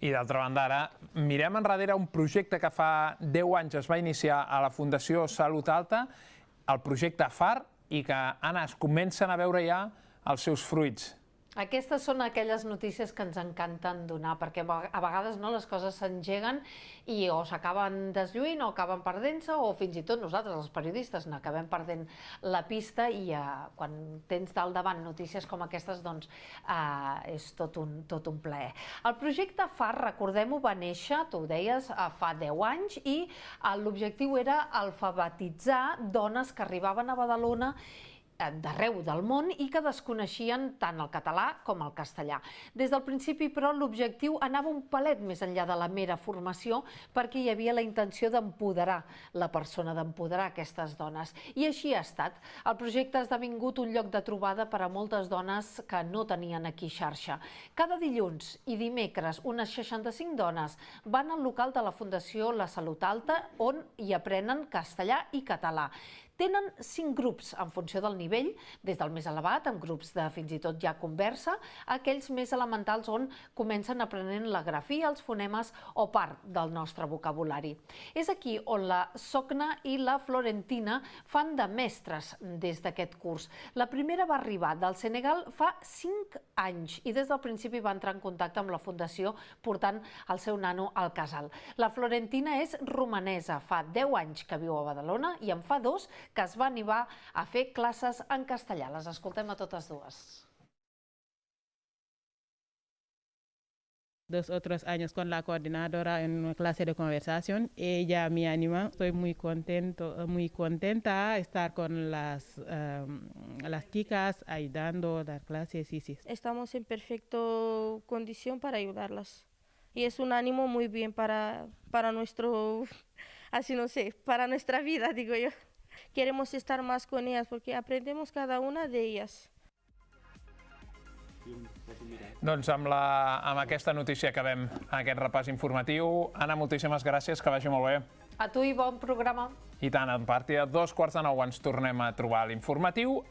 I d'altra banda, ara mirem enrere un projecte que fa 10 anys es va iniciar a la Fundació Salut Alta, el projecte FAR, i que, Anna, es comencen a veure ja els seus fruits. Aquestes són aquelles notícies que ens encanten donar, perquè a vegades les coses s'engeguen i o s'acaben deslluint o acaben perdent-se, o fins i tot nosaltres, els periodistes, n'acabem perdent la pista, i quan tens al davant notícies com aquestes, doncs és tot un plaer. El projecte FAR, recordem-ho, va néixer, tu ho deies, fa 10 anys, i l'objectiu era alfabetitzar dones que arribaven a Badalona d'arreu del món i que desconeixien tant el català com el castellà. Des del principi, però, l'objectiu anava un palet més enllà de la mera formació, perquè hi havia la intenció d'empoderar la persona, d'empoderar aquestes dones. I així ha estat. El projecte ha esdevingut un lloc de trobada per a moltes dones que no tenien aquí xarxa. Cada dilluns i dimecres, unes 65 dones van al local de la Fundació La Salut Alta, on hi aprenen castellà i català. Tenen 5 grups en funció del nivell, des del més elevat, amb grups de fins i tot ja conversa, a aquells més elementals on comencen aprenent la grafia, els fonemes o part del nostre vocabulari. És aquí on la Sogna i la Florentina fan de mestres des d'aquest curs. La primera va arribar del Senegal fa 5 anys i des del principi va entrar en contacte amb la Fundació portant el seu nano al casal. La Florentina és romanesa, fa 10 anys que viu a Badalona i en fa 2 que es va animar a fer classes en castellà. Les escoltem a totes dues. 2 otros años con la coordinadora en una clase de conversación. Ella me anima. Estoy muy contenta de estar con las chicas ayudando a dar clases. Sí. Estamos en perfecta condición para ayudarlas. Y es un ánimo muy bien para nuestro, así no sé, para nuestra vida, digo yo. Queremos estar más con ellas porque aprendemos cada una de ellas. Doncs amb aquesta notícia acabem aquest repàs informatiu. Anna, moltíssimes gràcies, que vagi molt bé. A tu i bon programa. I tant, a partir de 2:15 ens tornem a trobar a l'informatiu.